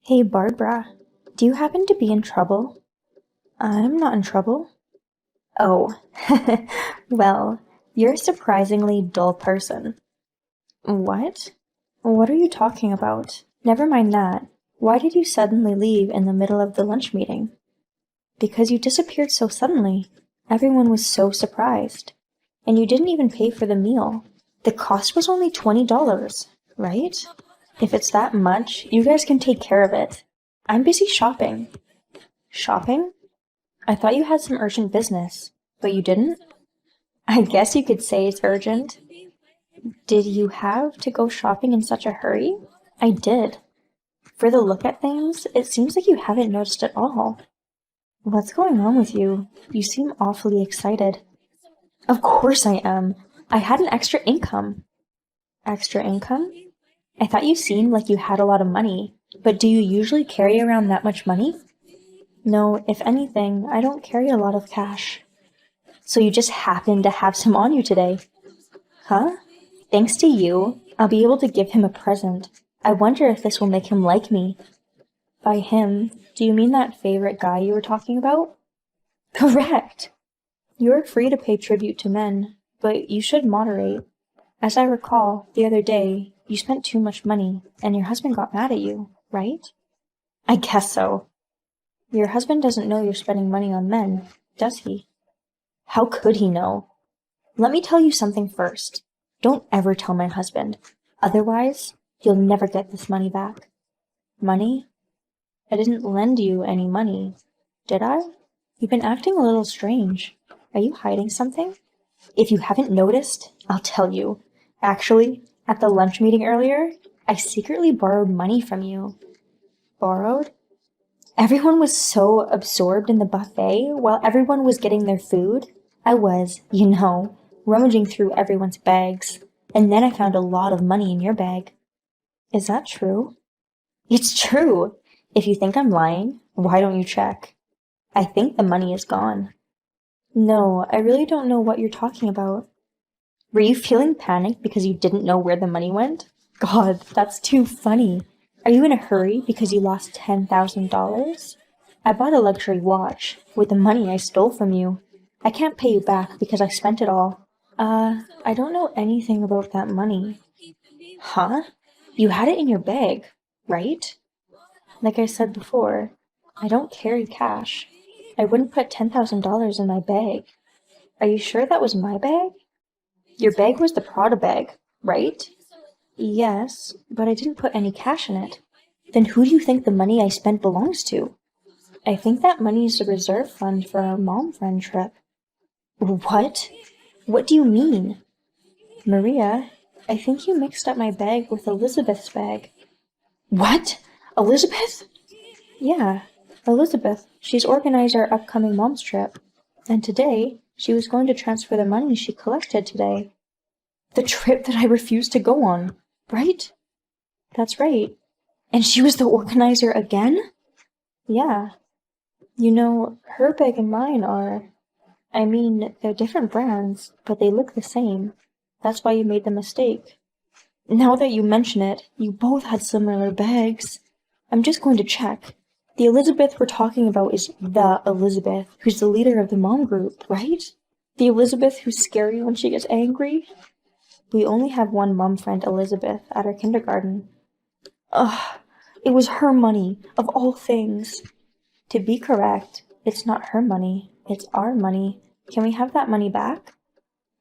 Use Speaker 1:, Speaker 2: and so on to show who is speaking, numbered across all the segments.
Speaker 1: Hey Barbara, do you happen to be in trouble? I'm not in trouble. Oh, well, you're a surprisingly dull person. What? What are you talking about? Never mind that. Why did you suddenly leave in the middle of the lunch meeting? Because you disappeared so suddenly. Everyone was so surprised. And you didn't even pay for the meal. The cost was only $20, right? If it's that much, you guys can take care of it. I'm busy shopping. Shopping? I thought you had some urgent business, but you didn't? I guess you could say it's urgent. Did you have to go shopping in such a hurry? I did. For the look at things, it seems like you haven't noticed at all. What's going on with you? You seem awfully excited. Of course I am. I had an extra income. Extra income? I thought you seemed like you had a lot of money, but do you usually carry around that much money? No, if anything, I don't carry a lot of cash. So you just happen to have some on you today. Huh? Thanks to you, I'll be able to give him a present. I wonder if this will make him like me. By him, do you mean that favorite guy you were talking about? Correct! You're free to pay tribute to men, but you should moderate. As I recall, the other day, you spent too much money, and your husband got mad at you, right? I guess so. Your husband doesn't know you're spending money on men, does he? How could he know? Let me tell you something first. Don't ever tell my husband. Otherwise, you'll never get this money back. Money? I didn't lend you any money, did I? You've been acting a little strange. Are you hiding something? If you haven't noticed, I'll tell you. Actually, at the lunch meeting earlier, I secretly borrowed money from you. Borrowed? Everyone was so absorbed in the buffet while everyone was getting their food. I was, rummaging through everyone's bags, and then I found a lot of money in your bag. Is that true? It's true! If you think I'm lying, why don't you check? I think the money is gone. No, I really don't know what you're talking about. Were you feeling panicked because you didn't know where the money went? God, that's too funny. Are you in a hurry because you lost $10,000? I bought a luxury watch with the money I stole from you. I can't pay you back because I spent it all. I don't know anything about that money. Huh? You had it in your bag, right? Like I said before, I don't carry cash. I wouldn't put $10,000 in my bag. Are you sure that was my bag? Your bag was the Prada bag, right? Yes, but I didn't put any cash in it. Then who do you think the money I spent belongs to? I think that money is the reserve fund for our mom friend trip. What? What do you mean? Maria, I think you mixed up my bag with Elizabeth's bag. What? Elizabeth? Yeah, Elizabeth. She's organized our upcoming mom's trip. And today, she was going to transfer the money she collected today. The trip that I refused to go on, right? That's right. And she was the organizer again? Yeah. Her bag and mine they're different brands, but they look the same. That's why you made the mistake. Now that you mention it, you both had similar bags. I'm just going to check. The Elizabeth we're talking about is the Elizabeth, who's the leader of the mom group, right? The Elizabeth who's scary when she gets angry? We only have one mom friend, Elizabeth, at our kindergarten. Ugh, it was her money, of all things. To be correct, it's not her money, it's our money. Can we have that money back?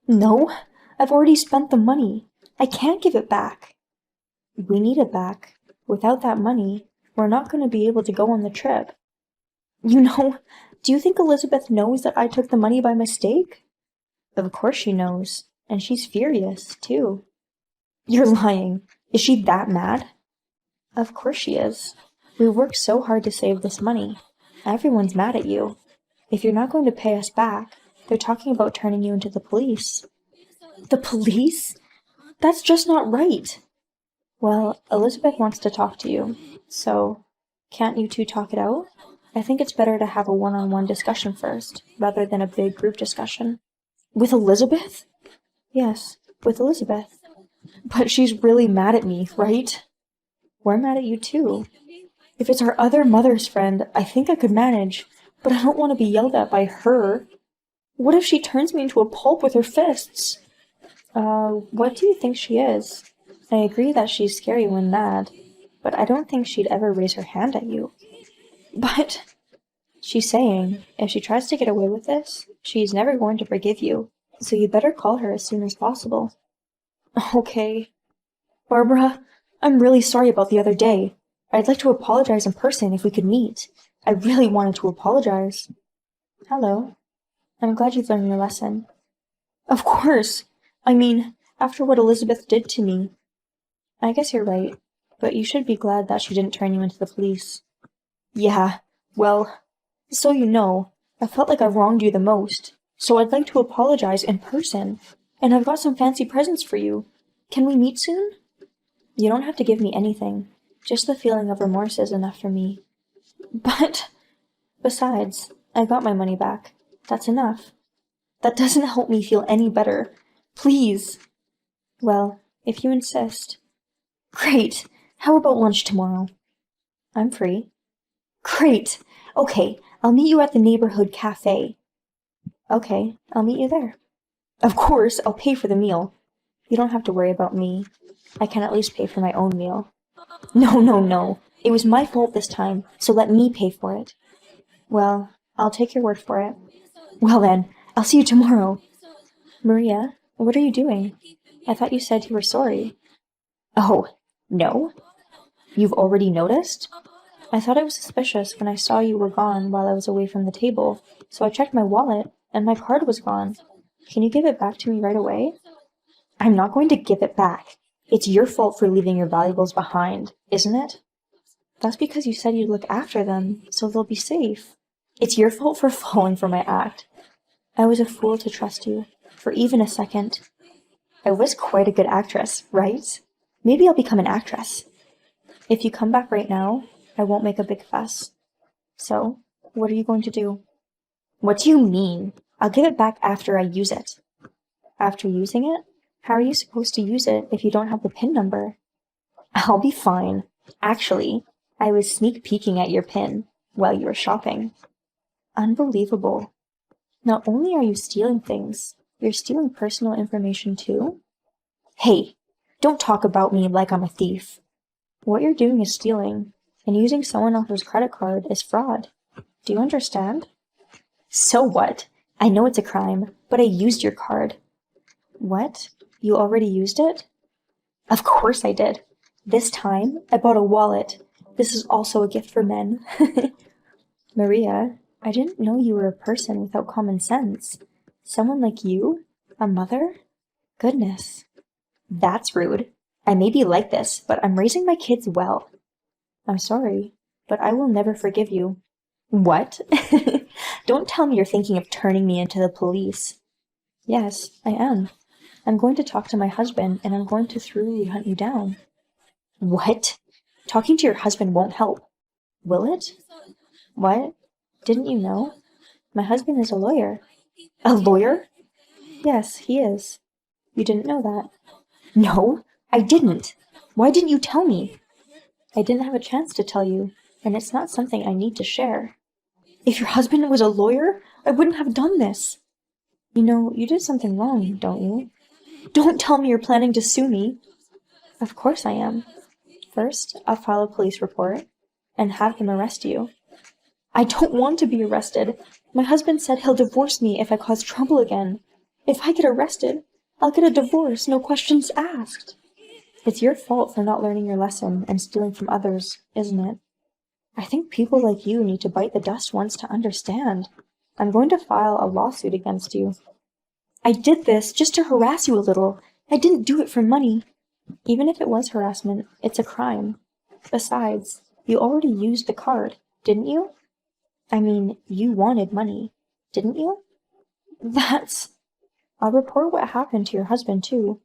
Speaker 1: No, I've already spent the money. I can't give it back. We need it back. Without that money, we're not going to be able to go on the trip. Do you think Elizabeth knows that I took the money by mistake? Of course she knows, and she's furious, too. You're lying. Is she that mad? Of course she is. We worked so hard to save this money. Everyone's mad at you. If you're not going to pay us back, they're talking about turning you into the police. The police? That's just not right. Well, Elizabeth wants to talk to you, so can't you two talk it out? I think it's better to have a one-on-one discussion first, rather than a big group discussion. With Elizabeth? Yes, with Elizabeth. But she's really mad at me, right? We're mad at you too. If it's our other mother's friend, I think I could manage, but I don't want to be yelled at by her. What if she turns me into a pulp with her fists? What do you think she is? I agree that she's scary when mad, but I don't think she'd ever raise her hand at you. But she's saying, if she tries to get away with this, she's never going to forgive you, so you better call her as soon as possible. Okay. Barbara, I'm really sorry about the other day. I'd like to apologize in person if we could meet. I really wanted to apologize. Hello. I'm glad you've learned your lesson. Of course. I mean, after what Elizabeth did to me. I guess you're right, but you should be glad that she didn't turn you into the police. Yeah, well, so you know, I felt like I wronged you the most, so I'd like to apologize in person, and I've got some fancy presents for you. Can we meet soon? You don't have to give me anything. Just the feeling of remorse is enough for me. But, besides, I got my money back. That's enough. That doesn't help me feel any better. Please. Well, if you insist. Great. How about lunch tomorrow? I'm free. Great. Okay, I'll meet you at the neighborhood cafe. Okay, I'll meet you there. Of course, I'll pay for the meal. You don't have to worry about me. I can at least pay for my own meal. No, no, no. It was my fault this time, so let me pay for it. Well, I'll take your word for it. Well then, I'll see you tomorrow. Maria, what are you doing? I thought you said you were sorry. Oh, no? You've already noticed? I thought it was suspicious when I saw you were gone while I was away from the table, so I checked my wallet, and my card was gone. Can you give it back to me right away? I'm not going to give it back. It's your fault for leaving your valuables behind, isn't it? That's because you said you'd look after them, so they'll be safe. It's your fault for falling for my act. I was a fool to trust you, for even a second. I was quite a good actress, right? Maybe I'll become an actress. If you come back right now, I won't make a big fuss. So, what are you going to do? What do you mean? I'll give it back after I use it. After using it? How are you supposed to use it if you don't have the PIN number? I'll be fine. Actually, I was sneak peeking at your PIN while you were shopping. Unbelievable. Not only are you stealing things, you're stealing personal information too? Hey, don't talk about me like I'm a thief. What you're doing is stealing, and using someone else's credit card is fraud. Do you understand? So what? I know it's a crime, but I used your card. What? You already used it? Of course I did. This time, I bought a wallet. This is also a gift for men. Maria, I didn't know you were a person without common sense. Someone like you? A mother? Goodness. That's rude. I may be like this, but I'm raising my kids well. I'm sorry, but I will never forgive you. What? Don't tell me you're thinking of turning me into the police. Yes, I am. I'm going to talk to my husband, and I'm going to thoroughly hunt you down. What? Talking to your husband won't help. Will it? What? Didn't you know? My husband is a lawyer. A lawyer? Yes, he is. You didn't know that. No, I didn't. Why didn't you tell me? I didn't have a chance to tell you, and it's not something I need to share. If your husband was a lawyer, I wouldn't have done this. You know, you did something wrong, don't you? Don't tell me you're planning to sue me. Of course I am. First, I'll file a police report and have them arrest you. I don't want to be arrested. My husband said he'll divorce me if I cause trouble again. If I get arrested, I'll get a divorce, no questions asked. It's your fault for not learning your lesson and stealing from others, isn't it? I think people like you need to bite the dust once to understand. I'm going to file a lawsuit against you. I did this just to harass you a little. I didn't do it for money. Even if it was harassment, it's a crime. Besides, you already used the card, didn't you? I mean, you wanted money, didn't you? That's... I'll report what happened to your husband, too.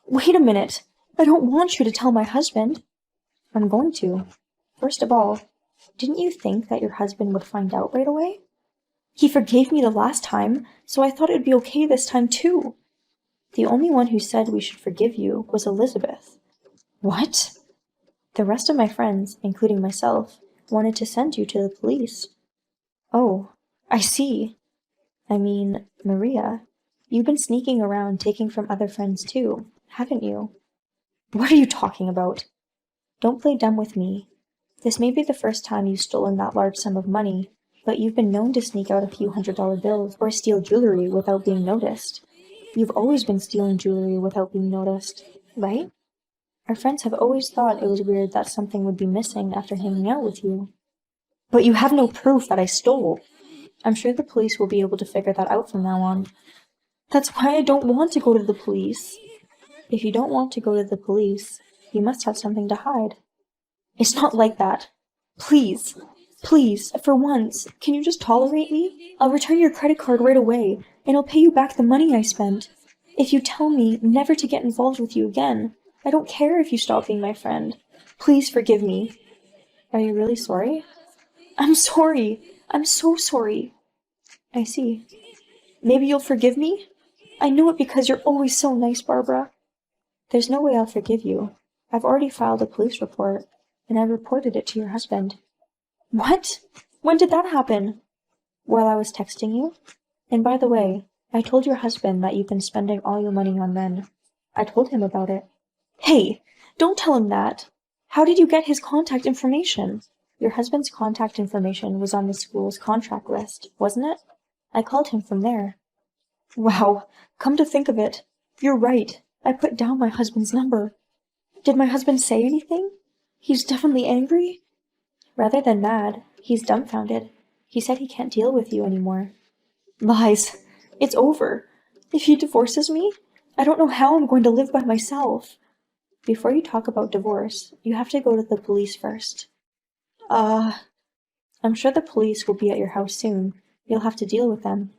Speaker 1: Wait a minute. I don't want you to tell my husband. I'm going to. First of all, didn't you think that your husband would find out right away? He forgave me the last time, so I thought it'd be okay this time, too. The only one who said we should forgive you was Elizabeth. What? The rest of my friends, including myself, wanted to send you to the police. Oh, I see. I mean, Maria, you've been sneaking around taking from other friends too, haven't you? What are you talking about? Don't play dumb with me. This may be the first time you've stolen that large sum of money, but you've been known to sneak out a few $100 bills or steal jewelry without being noticed. You've always been stealing jewelry without being noticed, right? Our friends have always thought it was weird that something would be missing after hanging out with you. But you have no proof that I stole. I'm sure the police will be able to figure that out from now on. That's why I don't want to go to the police. If you don't want to go to the police, you must have something to hide. It's not like that. Please, please, for once, can you just tolerate me? I'll return your credit card right away, and I'll pay you back the money I spent. If you tell me never to get involved with you again, I don't care if you stop being my friend. Please forgive me. Are you really sorry? I'm sorry. I'm so sorry. I see. Maybe you'll forgive me? I know it because you're always so nice, Barbara. There's no way I'll forgive you. I've already filed a police report, and I reported it to your husband. What? When did that happen? While I was texting you. And by the way, I told your husband that you've been spending all your money on men. I told him about it. Hey, don't tell him that. How did you get his contact information? Your husband's contact information was on the school's contract list, wasn't it? I called him from there. Wow, come to think of it, you're right. I put down my husband's number. Did my husband say anything? He's definitely angry? Rather than mad, he's dumbfounded. He said he can't deal with you anymore. Lies. It's over. If he divorces me, I don't know how I'm going to live by myself. Before you talk about divorce, you have to go to the police first. I'm sure the police will be at your house soon. You'll have to deal with them.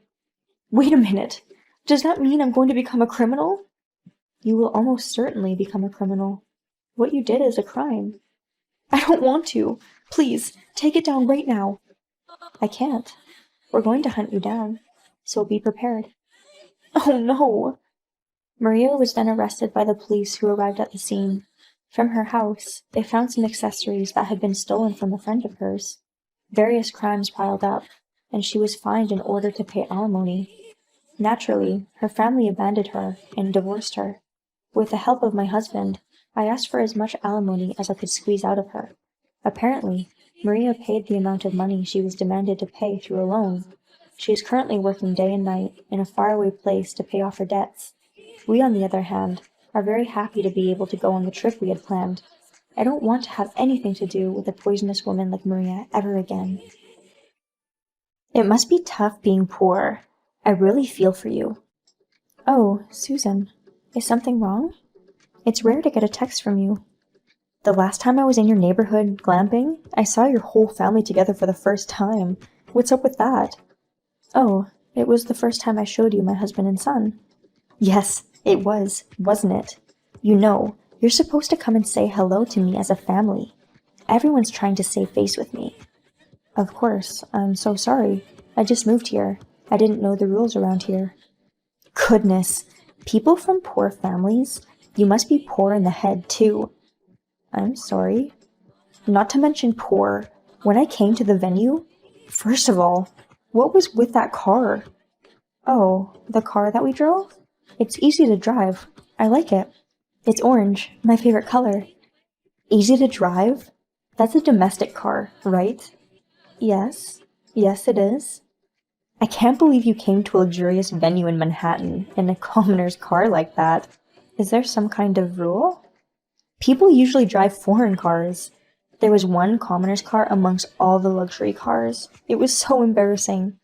Speaker 1: Wait a minute. Does that mean I'm going to become a criminal? You will almost certainly become a criminal. What you did is a crime. I don't want to. Please, take it down right now. I can't. We're going to hunt you down, so be prepared. Oh no! Maria was then arrested by the police who arrived at the scene. From her house, they found some accessories that had been stolen from a friend of hers. Various crimes piled up, and she was fined in order to pay alimony. Naturally, her family abandoned her and divorced her. With the help of my husband, I asked for as much alimony as I could squeeze out of her. Apparently, Maria paid the amount of money she was demanded to pay through a loan. She is currently working day and night in a faraway place to pay off her debts. We, on the other hand, are very happy to be able to go on the trip we had planned. I don't want to have anything to do with a poisonous woman like Maria ever again. It must be tough being poor. I really feel for you. Oh, Susan, is something wrong? It's rare to get a text from you. The last time I was in your neighborhood glamping, I saw your whole family together for the first time. What's up with that? Oh, it was the first time I showed you my husband and son. Yes, it was, wasn't it? You know, you're supposed to come and say hello to me as a family. Everyone's trying to save face with me. Of course, I'm so sorry. I just moved here. I didn't know the rules around here. Goodness, people from poor families? You must be poor in the head, too. I'm sorry. Not to mention poor. When I came to the venue, first of all, what was with that car? Oh, the car that we drove? It's easy to drive. I like it. It's orange, my favorite color. Easy to drive? That's a domestic car, right? Yes. Yes, it is. I can't believe you came to a luxurious venue in Manhattan in a commoner's car like that. Is there some kind of rule? People usually drive foreign cars. There was one commoner's car amongst all the luxury cars. It was so embarrassing.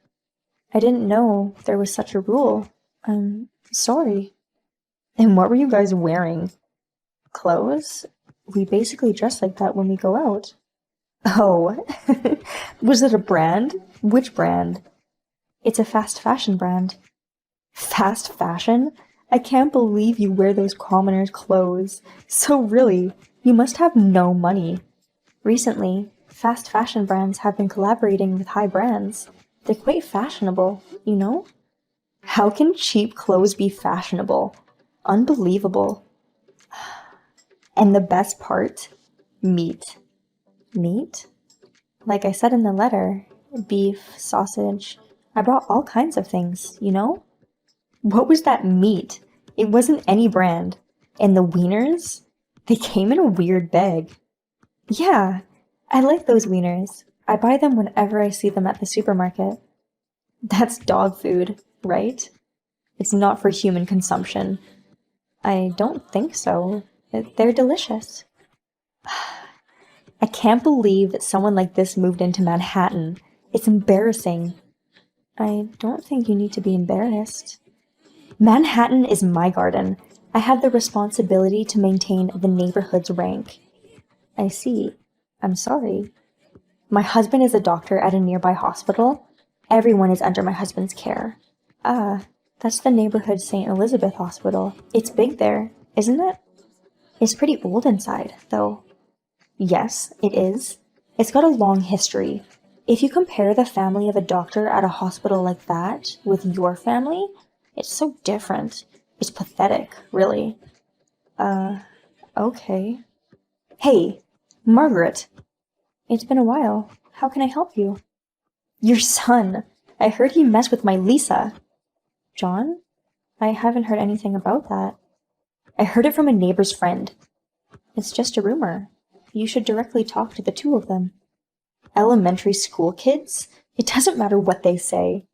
Speaker 1: I didn't know there was such a rule. I'm sorry. And what were you guys wearing? Clothes? We basically dress like that when we go out. Oh, was it a brand? Which brand? It's a fast fashion brand. Fast fashion? I can't believe you wear those commoners' clothes. So really, you must have no money. Recently, fast fashion brands have been collaborating with high brands. They're quite fashionable, you know? How can cheap clothes be fashionable? Unbelievable. And the best part? Meat. Meat? Like I said in the letter, beef, sausage. I brought all kinds of things, you know? What was that meat? It wasn't any brand. And the wieners? They came in a weird bag. Yeah, I like those wieners. I buy them whenever I see them at the supermarket. That's dog food, right? It's not for human consumption. I don't think so. They're delicious. I can't believe that someone like this moved into Manhattan. It's embarrassing. I don't think you need to be embarrassed. Manhattan is my garden. I have the responsibility to maintain the neighborhood's rank. I see. I'm sorry. My husband is a doctor at a nearby hospital. Everyone is under my husband's care. Ah, that's the neighborhood St. Elizabeth Hospital. It's big there, isn't it? It's pretty old inside, though. Yes, it is. It's got a long history. If you compare the family of a doctor at a hospital like that with your family, it's so different. It's pathetic, really. Okay. Hey, Margaret. It's been a while. How can I help you? Your son. I heard he messed with my Lisa. John? I haven't heard anything about that. I heard it from a neighbor's friend. It's just a rumor. You should directly talk to the two of them. Elementary school kids? It doesn't matter what they say.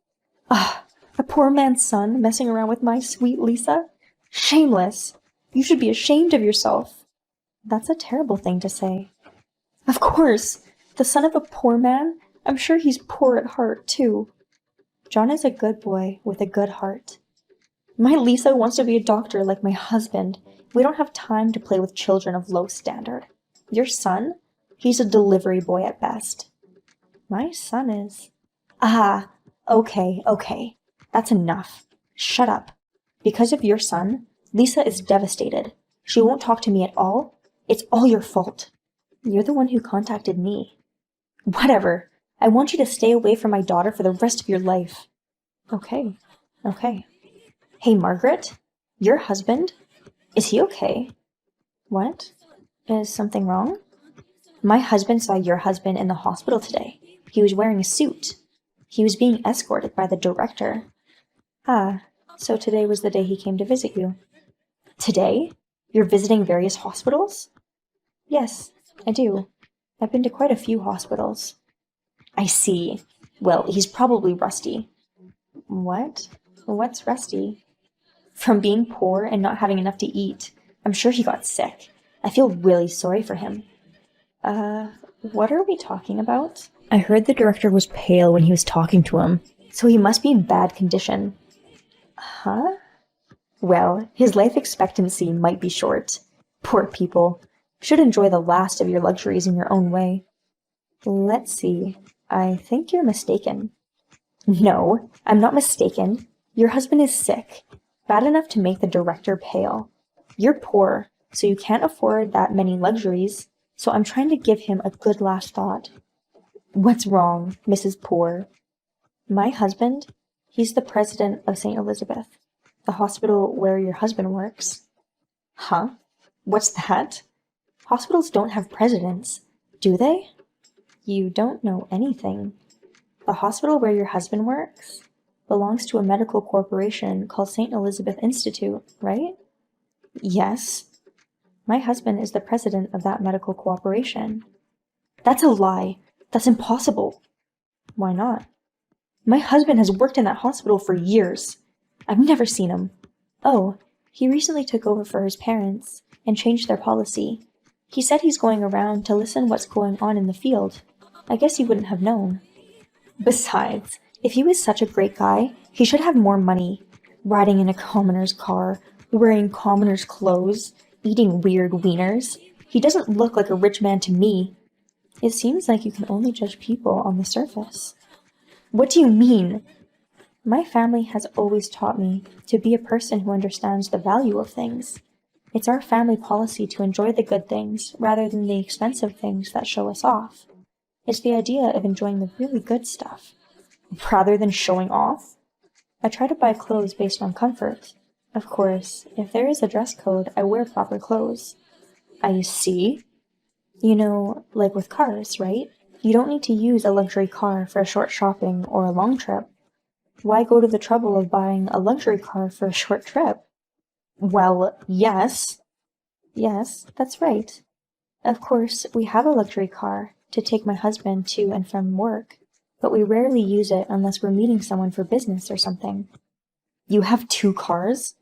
Speaker 1: Ah, a poor man's son messing around with my sweet Lisa? Shameless! You should be ashamed of yourself. That's a terrible thing to say. Of course! The son of a poor man? I'm sure he's poor at heart, too. John is a good boy with a good heart. My Lisa wants to be a doctor like my husband. We don't have time to play with children of low standard. Your son? He's a delivery boy at best. My son is... Ah, okay. That's enough. Shut up. Because of your son, Lisa is devastated. She won't talk to me at all. It's all your fault. You're the one who contacted me. Whatever. I want you to stay away from my daughter for the rest of your life. Okay. Hey, Margaret? Your husband? Is he okay? What? Is something wrong? My husband saw your husband in the hospital today. He was wearing a suit. He was being escorted by the director. Ah, so today was the day he came to visit you. Today? You're visiting various hospitals? Yes, I do. I've been to quite a few hospitals. I see. Well, he's probably rusty. What? What's rusty? From being poor and not having enough to eat. I'm sure he got sick. I feel really sorry for him. What are we talking about? I heard the director was pale when he was talking to him, so he must be in bad condition. Huh? Well, his life expectancy might be short. Poor people. Should enjoy the last of your luxuries in your own way. Let's see. I think you're mistaken. No, I'm not mistaken. Your husband is sick. Bad enough to make the director pale. You're poor, so you can't afford that many luxuries, so I'm trying to give him a good last thought. What's wrong, Mrs. Poor? My husband? He's the president of St. Elizabeth, the hospital where your husband works. Huh? What's that? Hospitals don't have presidents, do they? You don't know anything. The hospital where your husband works belongs to a medical corporation called St. Elizabeth Institute, right? Yes. My husband is the president of that medical corporation. That's a lie. That's impossible. Why not? My husband has worked in that hospital for years. I've never seen him. Oh, he recently took over for his parents and changed their policy. He said he's going around to listen what's going on in the field. I guess he wouldn't have known. Besides, if he was such a great guy, he should have more money. Riding in a commoner's car, wearing commoner's clothes, eating weird wieners. He doesn't look like a rich man to me. It seems like you can only judge people on the surface. What do you mean? My family has always taught me to be a person who understands the value of things. It's our family policy to enjoy the good things rather than the expensive things that show us off. It's the idea of enjoying the really good stuff, rather than showing off. I try to buy clothes based on comfort. Of course, if there is a dress code, I wear proper clothes. I see. You know, like with cars, right? You don't need to use a luxury car for a short shopping or a long trip. Why go to the trouble of buying a luxury car for a short trip? Well, yes. Yes, that's right. Of course, we have a luxury car to take my husband to and from work, but we rarely use it unless we're meeting someone for business or something. You have 2 cars?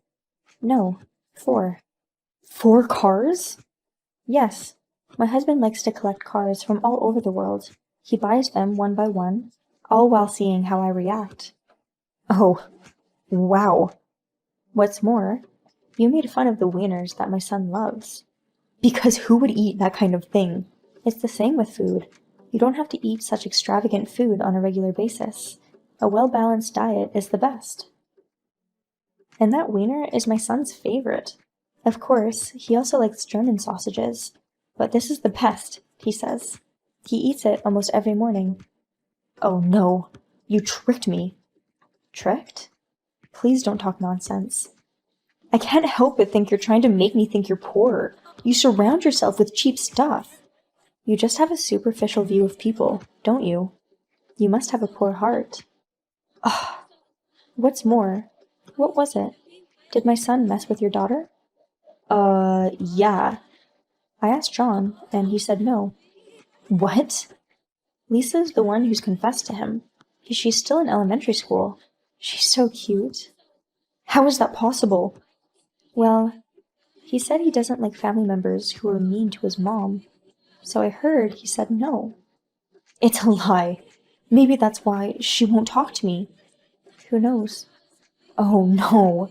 Speaker 1: No, 4. 4 cars? Yes. My husband likes to collect cars from all over the world. He buys them one by one, all while seeing how I react. Oh, wow. What's more, you made fun of the wieners that my son loves. Because who would eat that kind of thing? It's the same with food. You don't have to eat such extravagant food on a regular basis. A well-balanced diet is the best. And that wiener is my son's favorite. Of course, he also likes German sausages. But this is the best, he says. He eats it almost every morning. Oh no, you tricked me. Tricked? Please don't talk nonsense. I can't help but think you're trying to make me think you're poor. You surround yourself with cheap stuff. You just have a superficial view of people, don't you? You must have a poor heart. Ugh. What's more, what was it? Did my son mess with your daughter? Yeah. I asked John, and he said no. What? Lisa's the one who's confessed to him. She's still in elementary school. She's so cute. How is that possible? Well, he said he doesn't like family members who are mean to his mom. So I heard he said no. It's a lie. Maybe that's why she won't talk to me. Who knows? Oh no.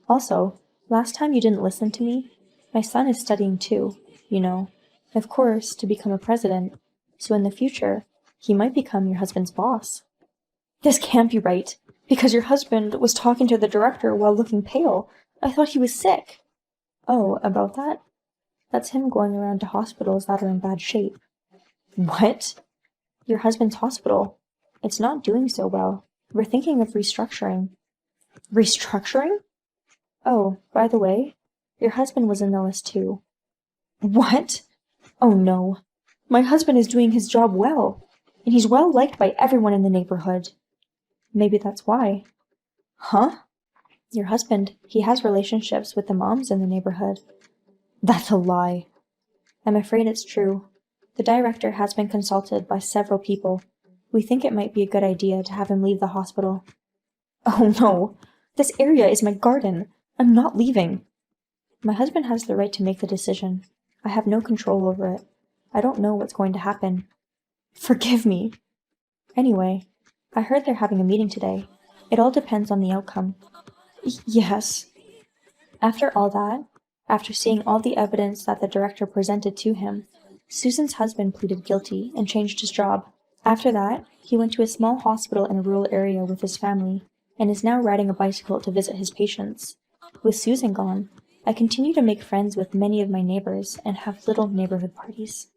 Speaker 1: Also, last time you didn't listen to me, my son is studying too, you know. Of course, to become a president. So in the future, he might become your husband's boss. This can't be right, because your husband was talking to the director while looking pale. I thought he was sick. Oh, about that? That's him going around to hospitals that are in bad shape. What? Your husband's hospital. It's not doing so well. We're thinking of restructuring. Restructuring? Oh, by the way, your husband was in the list too. What? Oh no. My husband is doing his job well, and he's well liked by everyone in the neighborhood. Maybe that's why. Huh? Your husband, he has relationships with the moms in the neighborhood. That's a lie. I'm afraid it's true. The director has been consulted by several people. We think it might be a good idea to have him leave the hospital. Oh no! This area is my garden. I'm not leaving. My husband has the right to make the decision. I have no control over it. I don't know what's going to happen. Forgive me. Anyway, I heard they're having a meeting today. It all depends on the outcome. Yes. After all that, after seeing all the evidence that the director presented to him, Susan's husband pleaded guilty and changed his job. After that, he went to a small hospital in a rural area with his family, and is now riding a bicycle to visit his patients. With Susan gone, I continue to make friends with many of my neighbors and have little neighborhood parties.